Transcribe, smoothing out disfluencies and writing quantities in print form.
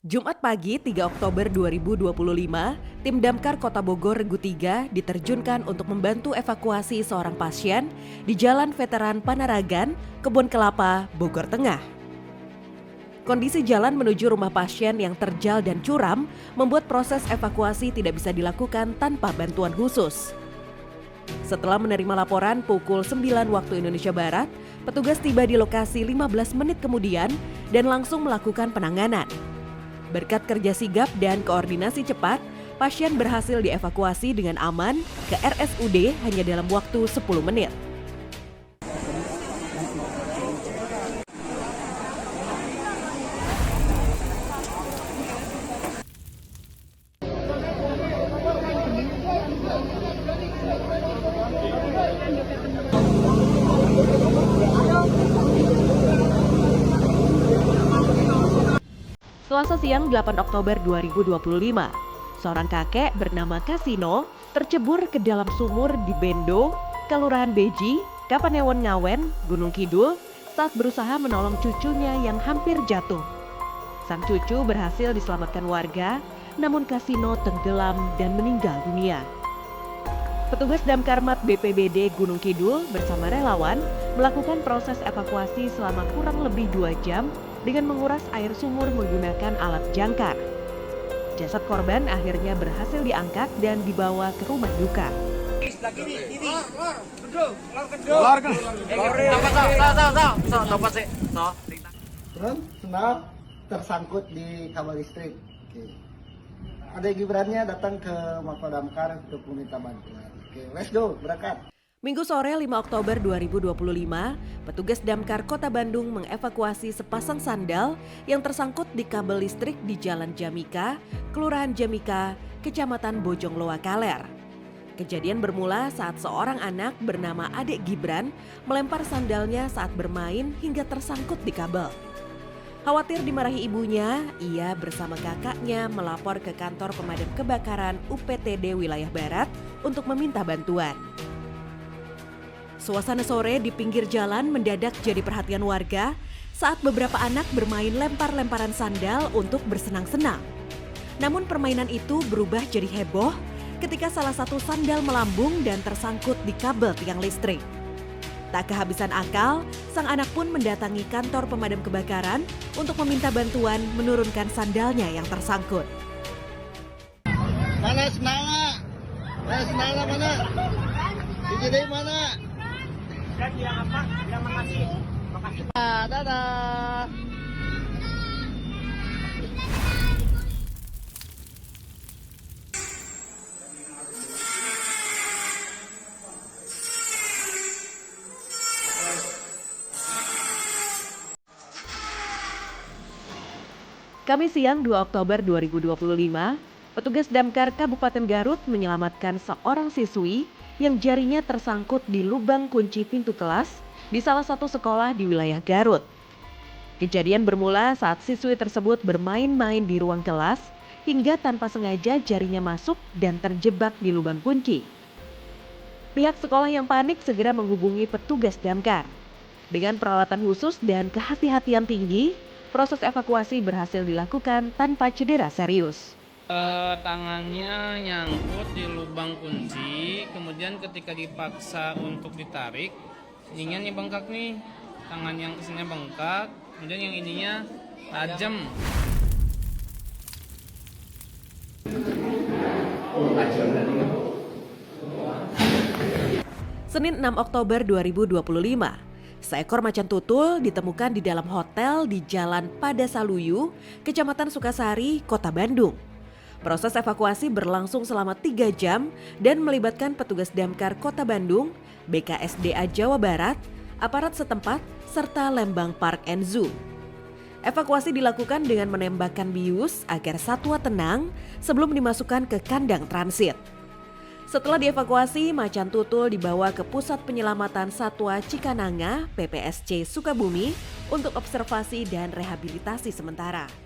Jumat pagi 3 Oktober 2025, tim Damkar Kota Bogor Regu 3 diterjunkan untuk membantu evakuasi seorang pasien di Jalan Veteran Panaragan, Kebun Kelapa, Bogor Tengah. Kondisi jalan menuju rumah pasien yang terjal dan curam membuat proses evakuasi tidak bisa dilakukan tanpa bantuan khusus. Setelah menerima laporan pukul 9 waktu Indonesia Barat, petugas tiba di lokasi 15 menit kemudian dan langsung melakukan penanganan. Berkat kerja sigap dan koordinasi cepat, pasien berhasil dievakuasi dengan aman ke RSUD hanya dalam waktu 10 menit. Selasa siang 8 Oktober 2025, seorang kakek bernama Kasino tercebur ke dalam sumur di Bendo, Kelurahan Beji, Kapanewon Ngawen, Gunung Kidul saat berusaha menolong cucunya yang hampir jatuh. Sang cucu berhasil diselamatkan warga, namun Kasino tenggelam dan meninggal dunia. Petugas Damkarmat BPBD Gunung Kidul bersama relawan melakukan proses evakuasi selama kurang lebih 2 jam dengan menguras air sumur menggunakan alat jangkar. Jasad korban akhirnya berhasil diangkat dan dibawa ke rumah duka. Senang tersangkut di kabel listrik. Adik Gibrannya datang ke Mako Damkar untuk meminta bantuan. Let's go, berangkat. Minggu sore 5 Oktober 2025, petugas Damkar Kota Bandung mengevakuasi sepasang sandal yang tersangkut di kabel listrik di Jalan Jamika, Kelurahan Jamika, Kecamatan Bojongloa Kaler. Kejadian bermula saat seorang anak bernama Adik Gibran melempar sandalnya saat bermain hingga tersangkut di kabel. Khawatir dimarahi ibunya, ia bersama kakaknya melapor ke kantor pemadam kebakaran UPTD Wilayah Barat untuk meminta bantuan. Suasana sore di pinggir jalan mendadak jadi perhatian warga saat beberapa anak bermain lempar-lemparan sandal untuk bersenang-senang. Namun permainan itu berubah jadi heboh ketika salah satu sandal melambung dan tersangkut di kabel tiang listrik. Tak kehabisan akal, sang anak pun mendatangi kantor pemadam kebakaran untuk meminta bantuan menurunkan sandalnya yang tersangkut. Mana senala? Mana? Di mana? Dan yang apa? Yang makasih. Dadah. Kamis siang 2 Oktober 2025, petugas Damkar Kabupaten Garut menyelamatkan seorang siswi yang jarinya tersangkut di lubang kunci pintu kelas di salah satu sekolah di wilayah Garut. Kejadian bermula saat siswi tersebut bermain-main di ruang kelas hingga tanpa sengaja jarinya masuk dan terjebak di lubang kunci. Pihak sekolah yang panik segera menghubungi petugas Damkar. Dengan peralatan khusus dan kehati-hatian tinggi, proses evakuasi berhasil dilakukan tanpa cedera serius. Tangannya nyangkut di lubang kunci, kemudian ketika dipaksa untuk ditarik, ininya bengkak nih, tangan yang kesini bengkak, kemudian yang ininya tajam. Senin 6 Oktober 2025, seekor macan tutul ditemukan di dalam hotel di Jalan Padasaluyu, Kecamatan Sukasari, Kota Bandung. Proses evakuasi berlangsung selama 3 jam dan melibatkan petugas Damkar Kota Bandung, BKSDA Jawa Barat, aparat setempat, serta Lembang Park and Zoo. Evakuasi dilakukan dengan menembakkan bius agar satwa tenang sebelum dimasukkan ke kandang transit. Setelah dievakuasi, macan tutul dibawa ke Pusat Penyelamatan Satwa Cikananga, PPSC Sukabumi, untuk observasi dan rehabilitasi sementara.